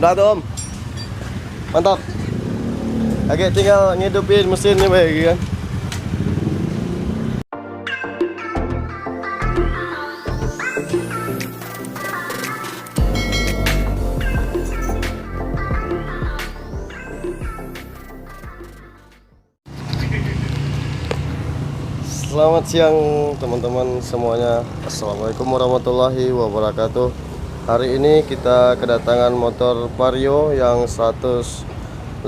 Udah tuh om. Mantap. Oke, tinggal ngidupin mesinnya baik kan. Selamat siang teman-teman semuanya. Assalamualaikum warahmatullahi wabarakatuh. Hari ini kita kedatangan motor Vario yang 125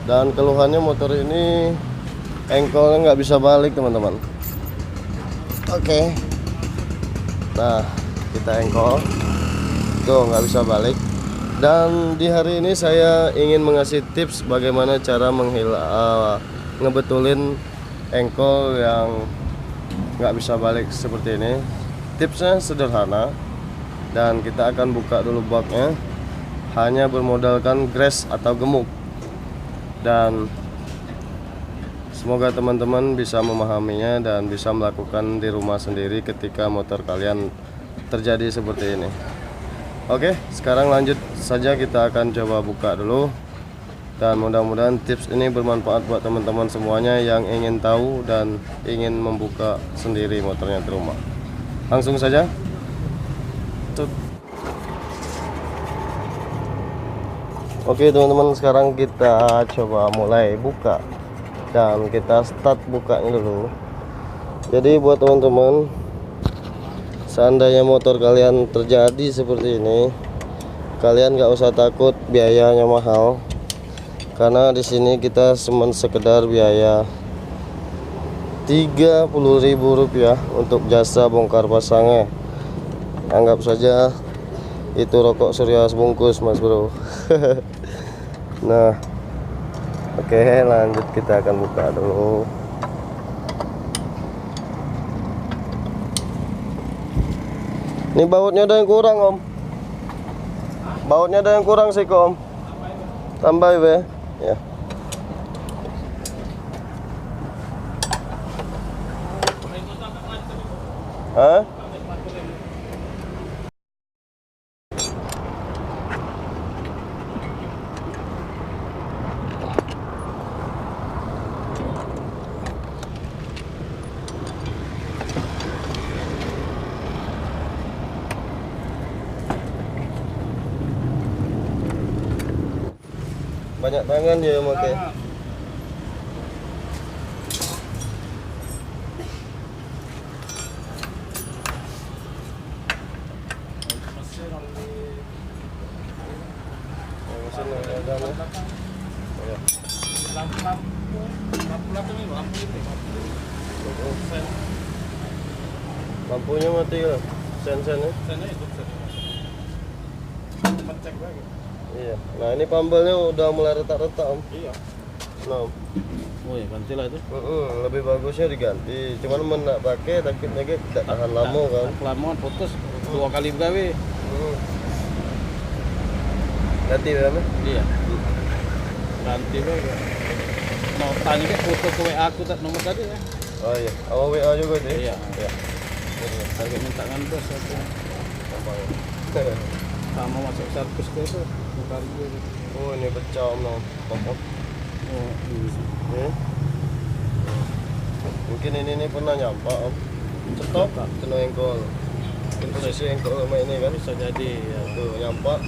dan keluhannya motor ini engkolnya nggak bisa balik teman-teman. Oke. Nah, kita engkol tuh nggak bisa balik. Dan di hari ini saya ingin mengasih tips bagaimana cara ngebetulin engkol yang nggak bisa balik seperti ini. Tipsnya sederhana dan kita akan buka dulu baknya, hanya bermodalkan gres atau gemuk. Dan semoga teman-teman bisa memahaminya dan bisa melakukan di rumah sendiri ketika motor kalian terjadi seperti ini. Oke, sekarang lanjut saja, kita akan coba buka dulu. Dan mudah-mudahan tips ini bermanfaat buat teman-teman semuanya yang ingin tahu dan ingin membuka sendiri motornya di rumah. Langsung saja. Oke teman-teman, sekarang kita coba mulai buka. Dan kita start bukanya dulu. Jadi buat teman-teman, seandainya motor kalian terjadi seperti ini, kalian nggak usah takut biayanya mahal, karena di sini kita cuma sekedar biaya Rp30.000 untuk jasa bongkar pasangnya. Anggap saja itu rokok surya sebungkus mas bro. Nah, oke, lanjut kita akan buka dulu. Ini bautnya ada yang kurang om. Bautnya ada yang kurang sih om. Tambah ya. Hah? Banyak tangan ya pakai. Lampunya mati kan? Sen-sennya? Sennya itu cek lagi. Iya. Nah ini pambelnya udah mulai retak-retak om. Iya. Nah. Oh ya ganti lah itu. Lebih bagusnya diganti. Cuman menak pakai takutnya tidak tahan lama kan. Lama putus 2 kali begawe. Ganti berapa? Iya. Ganti berapa? Mau tanya ke foto ke WA aku tak nomor tadi ya. Oh iya. Awal WA juga itu. Iya. Iya. Saya minta kan bos aku. Sama masuk servis ke itu. Oh ini pecah om, pokok. Oh ini. Mungkin ini pernah nyampak om. Cetok kena engkol. Mungkin posisi engkol sama ini kan bisa jadi ya. Tuh nyampak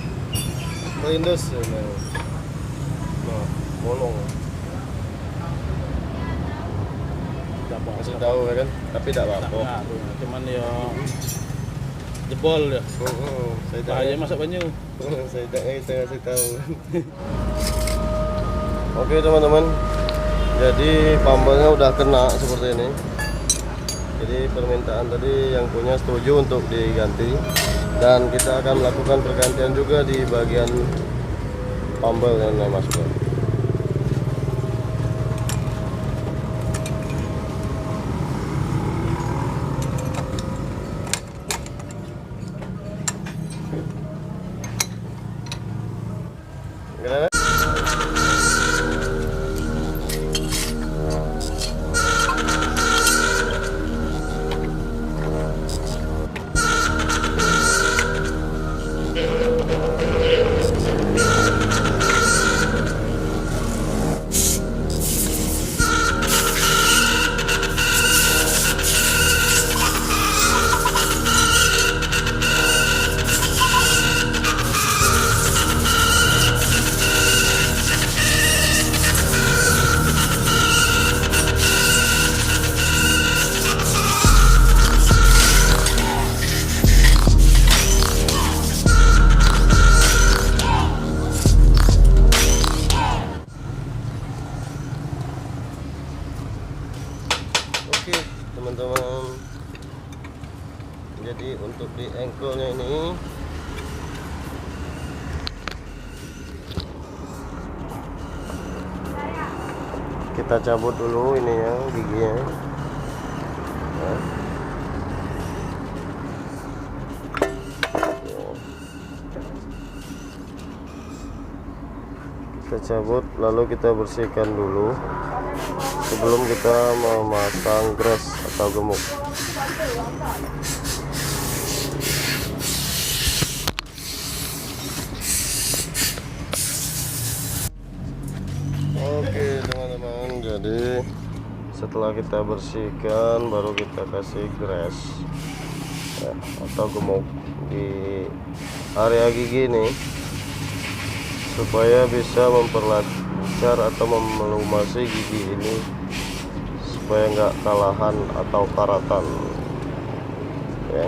melindus nah, bolong. Masih tahu kan, tapi tidak apa-apa. Cuman ya jebol ya. Saya masak banyu. Saya kasih tahu. Oke teman-teman, jadi pambelnya udah kena seperti ini. Jadi permintaan tadi yang punya setuju untuk diganti, dan kita akan melakukan pergantian juga di bagian pambel yang masuk. Jadi untuk di engkolnya ini kita cabut dulu ininya, giginya. Nah. Kita cabut lalu kita bersihkan dulu sebelum kita memasang gres atau gemuk. Oke teman-teman, jadi setelah kita bersihkan baru kita kasih gres ya, atau gemuk di area gigi nih, supaya bisa memperlancar atau melumasi gigi ini supaya nggak kalahan atau karatan ya.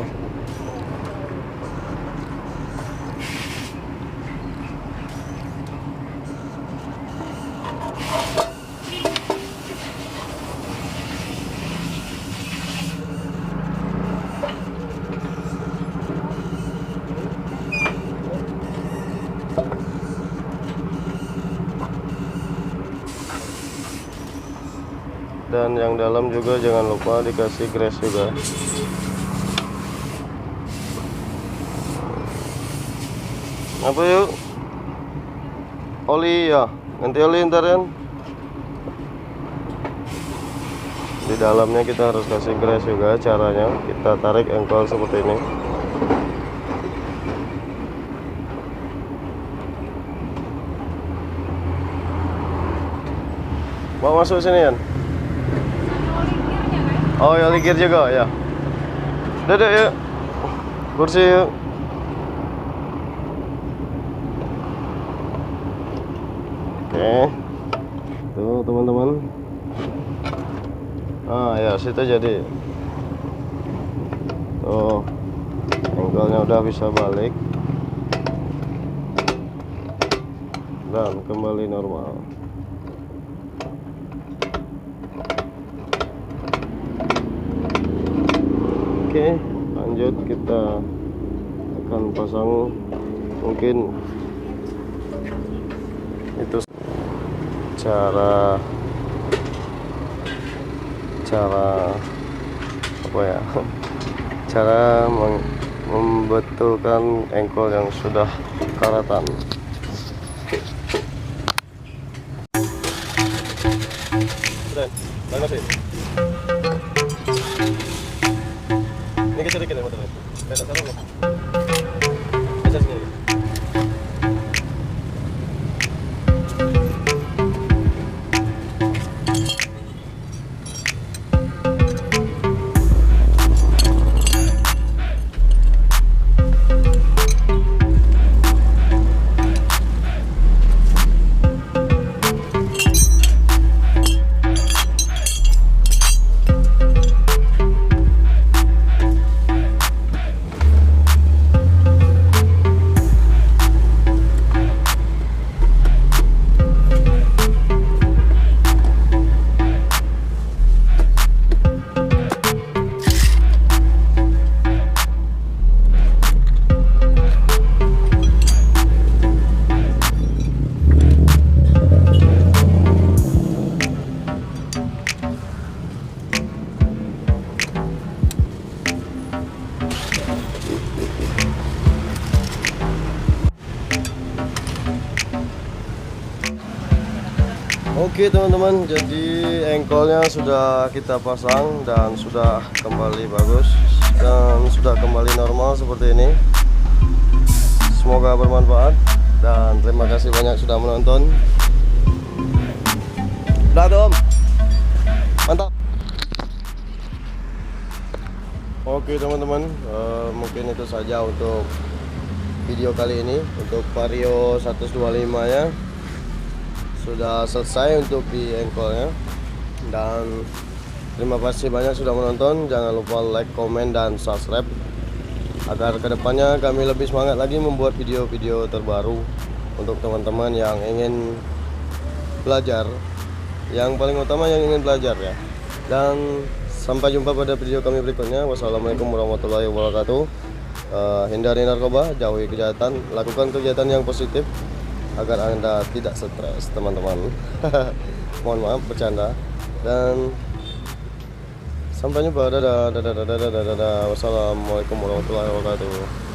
Dan yang dalam juga jangan lupa dikasih gres juga. Apa yuk? Oli ya, ganti oli ntar kan. Di dalamnya kita harus kasih gres juga. Caranya kita tarik engkol seperti ini. Mau masuk sini kan? Oh ya, ligir juga ya. Duduk yuk, kursi yuk. Oke, tuh teman-teman. Ah ya, situ jadi. Tuh, engkolnya udah bisa balik dan kembali normal. Oke, lanjut kita akan pasang, mungkin itu cara apa ya, cara membetulkan engkol yang sudah karatan. Sudah, sih. Ini kita sedikit ya motornya. Kita taruh loh. Bisa sendiri. Oke teman-teman, jadi engkolnya sudah kita pasang dan sudah kembali bagus dan sudah kembali normal seperti ini. Semoga bermanfaat dan terima kasih banyak sudah menonton. Udah Tom, mantap. Oke teman-teman, mungkin itu saja untuk video kali ini. Untuk Vario 125 nya sudah selesai untuk di engkolnya, dan terima kasih banyak sudah menonton. Jangan lupa like, komen, dan subscribe agar kedepannya kami lebih semangat lagi membuat video-video terbaru untuk teman-teman yang ingin belajar, yang paling utama yang ingin belajar ya. Dan Sampai jumpa pada video kami berikutnya. Wassalamualaikum warahmatullahi wabarakatuh. Hindari narkoba, jauhi kejahatan, lakukan kegiatan yang positif agar Anda tidak stres, teman-teman. Mohon maaf bercanda. Dan sampai jumpa. Dadah, dadah, dadah, dadah, dadah. Wassalamualaikum warahmatullahi wabarakatuh.